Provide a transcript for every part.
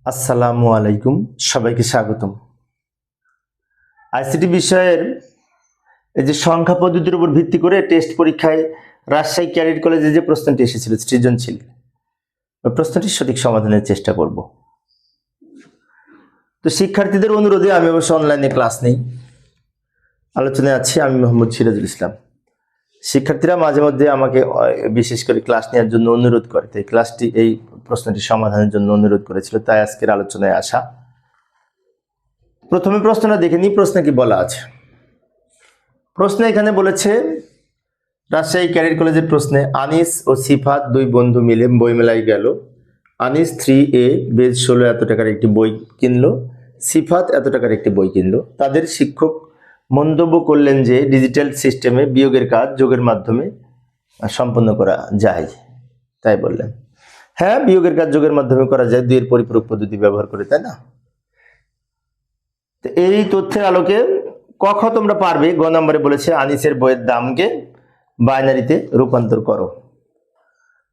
আসসালামু আলাইকুম, সবাইকে স্বাগতম। আইসিটি বিষয়ের এই যে সংখ্যা পদ্ধতির উপর ভিত্তি করে টেস্ট পরীক্ষায় রাজশাহী ক্যাডেট কলেজে যে প্রশ্নটি এসেছিল সৃজনশীল, ওই প্রশ্নটির সঠিক সমাধানের চেষ্টা করব। তো শিক্ষার্থীদের অনুরোধে আমি অবশ্য অনলাইনে ক্লাস নেই, আলোচনায় আছি আমি মোহাম্মদ সিরাজুল ইসলাম। শিক্ষার্থীরা মাঝে মধ্যে আমাকে বিশেষ করে ক্লাস নেওয়ার জন্য অনুরোধ করে, তাই ক্লাসটি এই প্রশ্নটি সমাধানের জন্য অনুরোধ করেছিল, তাই আজকের আলোচনায় আসা। প্রথমে প্রশ্নটা দেখে নিই, প্রশ্নে কি বলা আছে। প্রশ্নে এখানে বলেছে রাজশাহী ক্যাডেট কলেজের প্রশ্নে আনিস ও সিফাত দুই বন্ধু মিলে বইমেলায় গেল। আনিস 3A বেজ 16 এত টাকার একটি বই কিনলো, সিফাত এত টাকার একটি বই কিনলো। তাদের শিক্ষক মন্তব্য করলেন যে ডিজিটাল সিস্টেমে বিয়োগের কাজ যোগের মাধ্যমে সম্পন্ন করা যায়। তাই বললেন, হ্যাঁ, বিয়োগের কাজ যোগের মাধ্যমে করা যায়, দুইয়ের পরিপূরক পদ্ধতি ব্যবহার করে, তাই না? তো এই তথ্যের আলোকে কখ তোমরা পারবে। গ নম্বরে বলেছে আনিসের বইয়ের দামকে বাইনারিতে রূপান্তর করো।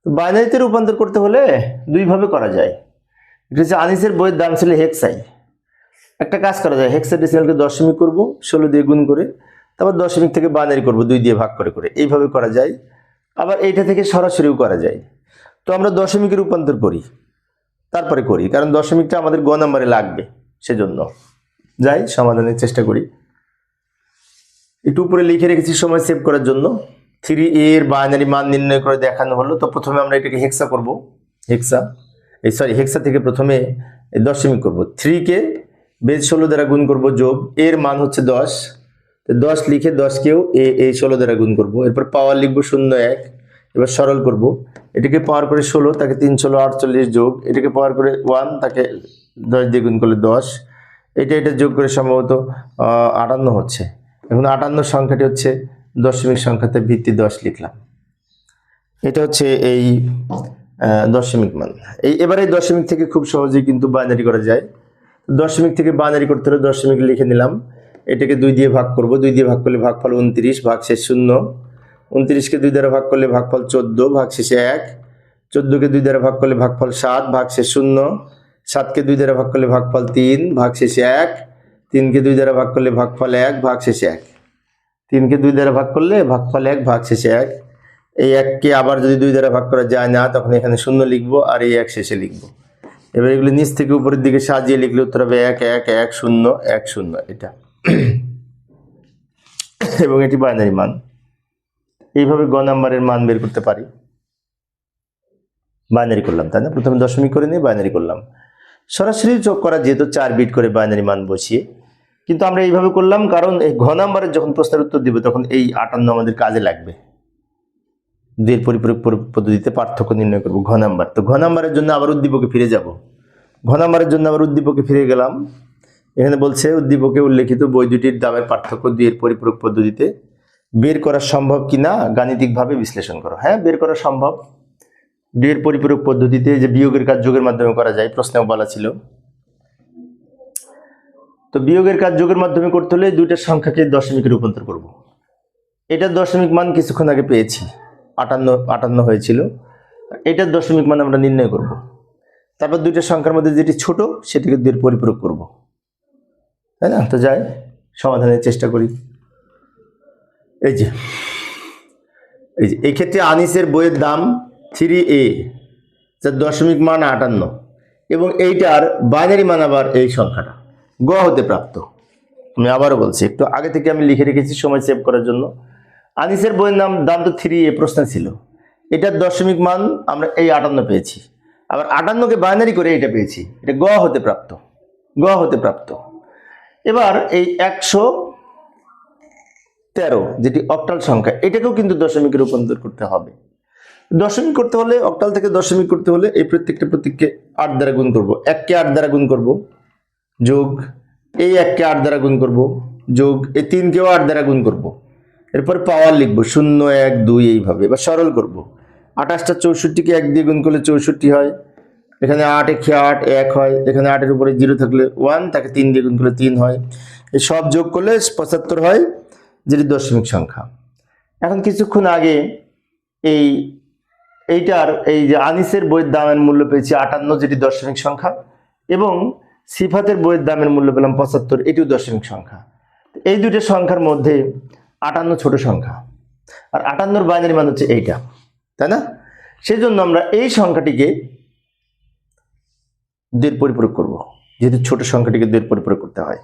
বাইনারিতে রূপান্তর করতে হলে দুইভাবে করা যায়। এটা হচ্ছে আনিসের বইয়ের দাম ছিল হেক্সাই, একটা কাজ করা যায়, হেক্সাডেসিমালকে দশমিক করব, 16 দিয়ে গুণ করে, তারপর দশমিক থেকে বাইনারি করব 2 দিয়ে ভাগ করে করে, এইভাবে করা যায়। আবার এইটা থেকে সরাসরিও করা যায়। তো আমরা দশমিকে রূপান্তর করি, তারপরে করি, কারণ দশমিকটা আমাদের গ নম্বরে লাগবে, সেজন্য যাই সমাধানের চেষ্টা করি। একটু উপরে লিখে রেখেছি সময় সেভ করার জন্য। 3A এর বাইনারি মান নির্ণয় করে দেখানো হলো। তো প্রথমে আমরা এটাকে হেক্সা করব, হেক্সা থেকে প্রথমে দশমিক করব। 3 কে বেজ 16 দ্বারা গুণ করব, যোগ এর মান হচ্ছে 10, তো 10 লিখে 10কেও এই 16 দ্বারা গুণ করব। এরপর পাওয়ার লিখবো 0 1, এবার সরল করব। এটাকে পাওয়ার করে 16, তাকে 3 16 48, যোগ এটাকে পাওয়ার করে 1, তাকে 10 দিয়ে গুণ করলে 10, এটা যোগ করে সম্ভবত 58 হচ্ছে। এখন 58 সংখ্যাটি হচ্ছে দশমিক সংখ্যাতে ভিত্তি 10 লিখলাম। এটা হচ্ছে এই দশমিক মান। এবারে দশমিক থেকে খুব সহজেই কিন্তু বাইনারি করা যায়। দশমিক থেকে বাইনারি করতে হলে দশমিক লিখে নিলাম, এটাকে 2 দিয়ে ভাগ করব, 2 দিয়ে ভাগ করলে ভাগফল 29, ভাগশেষ 0। 29কে 2 দ্বারা ভাগ করলে ভাগফল 14, ভাগশেষে 1। 14কে 2 দ্বারা ভাগ করলে ভাগফল 7, ভাগশেষ 0। 7কে 2 দ্বারা ভাগ করলে ভাগফল 3, ভাগশেষে 1। 3কে 2 দ্বারা ভাগ করলে ভাগফল 1, ভাগশেষে 1। 3কে 2 দ্বারা ভাগ করলে ভাগফল 1, ভাগশেষে 1। এই 1কে আবার যদি 2 দ্বারা ভাগ করা যায় না, তখন এখানে 0 লিখবো আর এই 1 শেষে লিখবো। এবার এগুলো নিচ থেকে উপরের দিকে সাজিয়ে লিখলে উত্তর হবে 1 1 1 0 1 0, এটা। এবং এটি বাইনারি মান। এইভাবে গ নাম্বারের মান বের করতে পারি। বাইনারি করলাম, তাই না? প্রথমে দশমিক করে নিয়ে বাইনারি করলাম। সরাসরি যোগ করা যেহেতু 4 বিট করে বাইনারি মান বসিয়ে, কিন্তু আমরা এইভাবে করলাম কারণ এই ঘ নাম্বারের যখন প্রশ্নের উত্তর দিব তখন এই 58 আমাদের কাজে লাগবে। দুইয়ের পরিপূরক পদ্ধতিতে পার্থক্য নির্ণয় করব ঘ নাম্বার। তো ঘ নাম্বারের জন্য আবার উদ্দীপকে ফিরে যাব। ঘ নাম্বারের জন্য আবার উদ্দীপকে ফিরে গেলাম। এখানে বলছে উদ্দীপকে উল্লেখিত বই দুটির দামের পার্থক্য দুইয়ের পরিপূরক পদ্ধতিতে বের করা সম্ভব কিনা গাণিতিকভাবে বিশ্লেষণ করো। হ্যাঁ, বের করা সম্ভব। দুইয়ের পরিপূরক পদ্ধতিতে যে বিয়োগের কাজ যোগের মাধ্যমে করা যায়, প্রশ্নেও বলা ছিল। তো বিয়োগের কাজ যোগের মাধ্যমে করতে হলে দুইটা সংখ্যাকে দশমিকে রূপান্তর করব। এটার দশমিক মান কিছুক্ষণ আগে পেয়েছি, 58 হয়েছিল। এটার দশমিক মান আমরা নির্ণয় করব। তারপর দুইটা সংখ্যার মধ্যে যেটি ছোট সেটিকে দুইয়ের পরিপূরক করব, তাই না? তো যাই সমাধানের চেষ্টা করি। এই যে এই ক্ষেত্রে আনিসের বইয়ের দাম 3A, যার দশমিক মান 58, এবং এইটার বাইনারি মান আবার এই সংখ্যাটা গ হতে প্রাপ্ত। আমি আবারও বলছি, একটু আগে থেকে আমি লিখে রেখেছি সময় সেভ করার জন্য। আনিসের বইয়ের দাম তো 3A প্রশ্ন ছিল, এটার দশমিক মান আমরা এই 58 পেয়েছি, আবার 58কে বাইনারি করে এটা পেয়েছি, এটা গ হতে প্রাপ্ত। এবার এই 113 যেটি অক্টাল সংখ্যা, এটাকেও কিন্তু দশমিকে রূপান্তর করতে হবে। দশমিক করতে হলে, অক্টাল থেকে দশমিক করতে হলে এই প্রত্যেককে 8 দ্বারা গুণ করব। 1কে 8 দ্বারা গুণ করব, যোগ এই 1কে 8 দ্বারা গুণ করব, যোগ এই 3কেও 8 দ্বারা গুণ করব। এরপর পাওয়ার লিখবো 0 1 2, এইভাবে। এবার সরল করব। 28টা 64কে 1 দিয়ে গুণ করলে 64 হয়। এখানে 8 1 8 1 হয়। এখানে 8 এর উপরে 0 থাকলে 1, তাকে 3 দিয়ে গুণ করলে 3 হয়। এই সব যোগ করলে 75 হয়, যেটি দশমিক সংখ্যা। এখন কিছুক্ষণ আগে এইটার এই যে আনিসের বইয়ের দামের মূল্য পেয়েছি 58, যেটি দশমিক সংখ্যা। এবং সিফাতের বইয়ের দামের মূল্য পেলাম 75, এটিও দশমিক সংখ্যা। এই দুটো সংখ্যার মধ্যে 58 ছোট সংখ্যা, আর 58 বাইনারি মান হচ্ছে এইটা, তাই না? সেই জন্য আমরা এই সংখ্যাটিকে 2 এর পরিপূরক করব, যেহেতু ছোট সংখ্যাটিকে 2 এর পরিপূরক করতে হয়।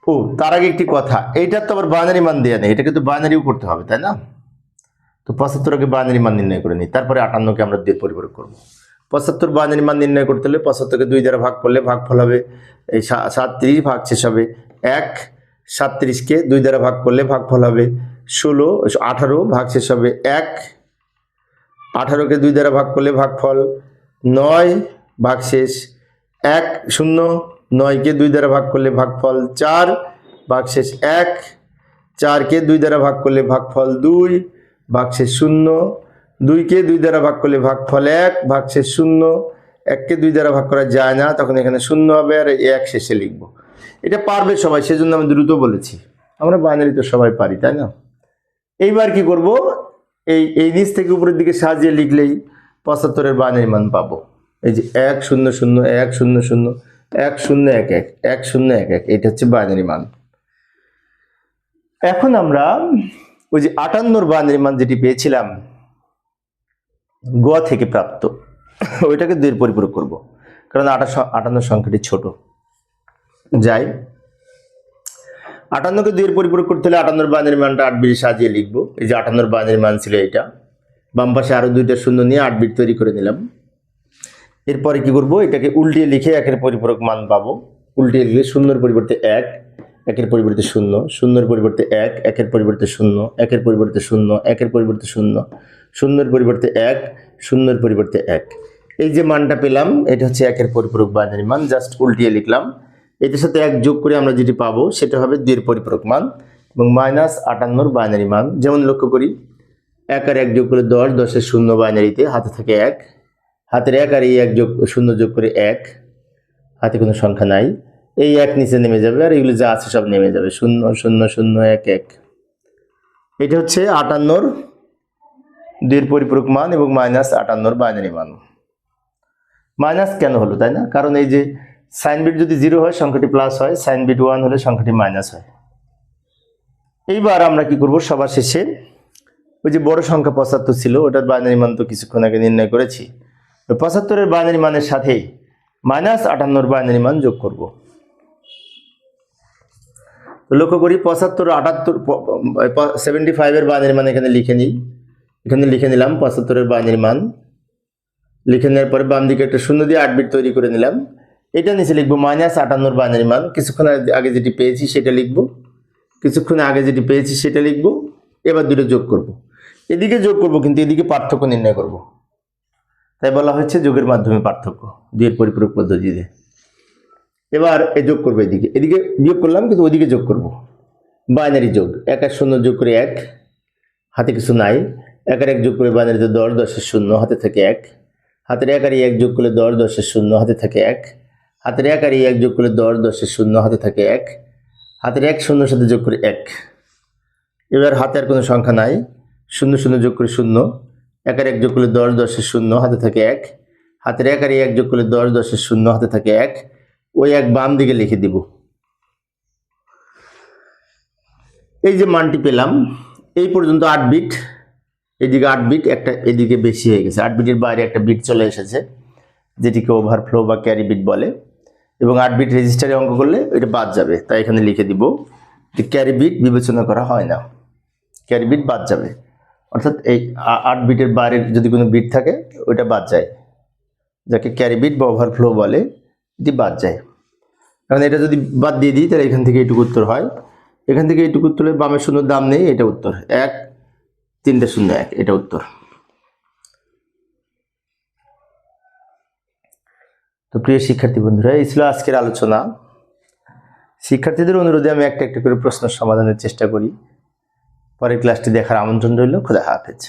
ও তার আগে একটি কথা, এইটা তো আবার বাইনারি মান দেয়া নেই, এটাকে তো বাইনারিও করতে হবে, তাই না? তো 75 কে বাইনারি মান নির্ণয় করে নিই, তারপরে 58 কে আমরা 2 এর পরিপূরক করব। 75 বাইনারি মান নির্ণয় করতে হলে 75 কে 2 দ্বারা ভাগ করলে ভাগফল হবে এই 37 ভাগ শেষ হবে 1, 37 কে 2 দ্বারা ভাগ করলে ভাগফল হবে 16, 18 ভাগ শেষ হবে 1, 18 কে 2 দ্বারা ভাগ করলে ভাগফল 9 ভাগ শেষ 1, 0, 9 কে 2 দ্বারা ভাগ করলে ভাগফল 4 ভাগ শেষ 1, 4 কে 2 দ্বারা ভাগ করলে ভাগফল 2 ভাগ শেষ 0, 2 কে 2 দ্বারা ভাগ করলে ভাগফল 1 ভাগ শেষ 0, 1 কে 2 দ্বারা ভাগ করা যায় না, তখন এখানে 0 হবে আর 1 শেষে লিখব। এটা পারবে সবাই, সেজন্য আমি দ্রুত বলেছি, আমরা বাইনারি তো সবাই পারি, তাই না? এইবার কি করব, এই নিচ থেকে উপরের দিকে সাজিয়ে লিখলেই 75 এর বাইনারি মান পাবো। এই যে 1 0 0 1 0 0 1 0 1 1 1 0 1 1, এটা হচ্ছে বাইনারি মান। এখন আমরা ওই যে 58 বাইনারি মান যেটি পেয়েছিলাম গ থেকে প্রাপ্ত, ওইটাকে 2 এর পরিপূরক করব, কারণ 58 সংখ্যাটি ছোট। যাই 58 কে 2 এর পরিপূরক করতে হলে 58 বাইনারি মানটা 8 বিট সাজিয়ে লিখব। এই যে 58 বাইনারি মান ছিল এটা, বাম পাশে আরো 2টা শূন্য নিয়ে 8 বিট তৈরি করে নিলাম। এরপরে কি করব, এটাকে উল্টিয়ে লিখে 1 এর পরিপূরক মান পাবো। উল্টিয়ে লিখলে 0 এর পরিবর্তে 1, 1 এর পরিবর্তে 0, 0 এর পরিবর্তে 1, 1 এর পরিবর্তে 0, 1 এর পরিবর্তে 0, 1 এর পরিবর্তে 0, 0 এর পরিবর্তে 1, 0 এর পরিবর্তে 1। এই যে মানটা পেলাম এটা হচ্ছে 1 এর পরিপূরক বাইনারি মান, জাস্ট উল্টিয়ে লিখলাম। এটার সাথে 1 যোগ করে আমরা যেটি পাবো সেটা হবে 2 এর পরিপূরক মান এবং -58 বাইনারি মান। যেমন লক্ষ্য করি 1 আর 1 যোগ করে 10, 10 এর 0 বাইনারিতে হাতে থাকে 1, হাতের 1 আর এই 1 যোগ 0 যোগ করে 1, হাতে কোনো সংখ্যা নাই, এই 1 নিচে নেমে যাবে আর এগুলো যা আছে সব নেমে যাবে, 0 0 0 1 1। এটা হচ্ছে 58 2 এর পরিপূরক মান এবং -58 বাইনারি মান। মাইনাস কেন হলো, তাই না? কারণ এই যে সাইন বিট যদি 0 হয় সংখ্যাটি প্লাস হয়, সাইন বিট 1 হলে সংখ্যাটি মাইনাস হয়। এইবার আমরা কি করব, সবার শেষে ওই যে বড় সংখ্যা 75 ছিল ওটার বাইনারি মান তো কিছুক্ষণ আগে নির্ণয় করেছি, 75 এর বাইনারি মানের সাথে -58 বাইনারি মান যোগ করব। তো লক্ষ্য করি 75 78 75 এর বাইনারি মান এখানে লিখে নিই, এখানে লিখে নিলাম 75 এর বাইনারি মান। লিখে নেওয়ার পরে বাম দিকে একটা 0 দিয়ে 8 বিট তৈরি করে নিলাম। এটা নিচে লিখবো -58 বাইনারি মান, কিছুক্ষণ আগে যেটি পেয়েছি সেটা লিখবো, কিছুক্ষণ আগে যেটি পেয়েছি সেটা লিখবো। এবার দুটো যোগ করব, এদিকে যোগ করব কিন্তু এদিকে পার্থক্য নির্ণয় করব, তাই বলা হচ্ছে যোগের মাধ্যমে পার্থক্য, 2 এর পরিপূরক পদ্ধতিতে। এবার এই যোগ করবো, এদিকে এদিকে বিয়োগ করলাম কিন্তু ওইদিকে যোগ করব, বাইনারি যোগ। 1 আর 0 যোগ করে 1, হাতে কিছু নাই, 1 আর 1 যোগ করে বাইনারিতে 10, 10 এর 0 হাতে থাকে 1, হাতের 1 আর 1 যোগ করলে 10, 10 এর 0 হাতে থাকে 1, হাতের 1 আর 1 যোগ করলে 10, 10 এর 0 হাতে থাকে 1, হাতের 1 0 সাথে যোগ করে 1। এবার হাতে আর কোনো সংখ্যা নাই, 0 0 যোগ করে 0, 1 আর 1 যোগ করলে 10, 10 এর 0 হাতে থাকে 1, হাতের 1 আর 1 যোগ করলে 10, 10 এর 0 হাতে থাকে 1, ওই 1 বাম দিকে লিখে দিব। এই যে মানটি পেলাম এই পর্যন্ত 8 বিট, এদিকে 8 বিট, একটা এদিকে বেশি হয়ে গেছে, 8 বিটের বাইরে একটা বিট চলে এসেছে যেটিকে ওভারফ্লো বা ক্যারি বিট বলে, এবং 8 বিট রেজিস্টারে অঙ্ক করলে এটা বাদ যাবে, তাই এখানে লিখে দিব যে ক্যারি বিট বিবেচনা করা হয় না, ক্যারি বিট বাদ যাবে। অর্থাৎ এই 8 বিটের বাইরে যদি কোনো বিট থাকে ওইটা বাদ যায়, যাকে ক্যারি বিট বা ওভারফ্লো বলে, এটি বাদ যায়। কারণ এটা যদি বাদ দিয়ে দিই তাহলে এখান থেকে এইটুকু উত্তর হয়, এখান থেকে এইটুকু উত্তর হলে বামের শূন্যর দাম নেই, এটা উত্তর 1 3 0 1, এটা উত্তর। তো প্রিয় শিক্ষার্থী বন্ধুরা, এই ছিল আজকের আলোচনা। শিক্ষার্থীদের অনুরোধে আমি একটা একটা করে প্রশ্ন সমাধানের চেষ্টা করি। পরের ক্লাসটি দেখার আমন্ত্রণ রইল। খোদা হাফেজ।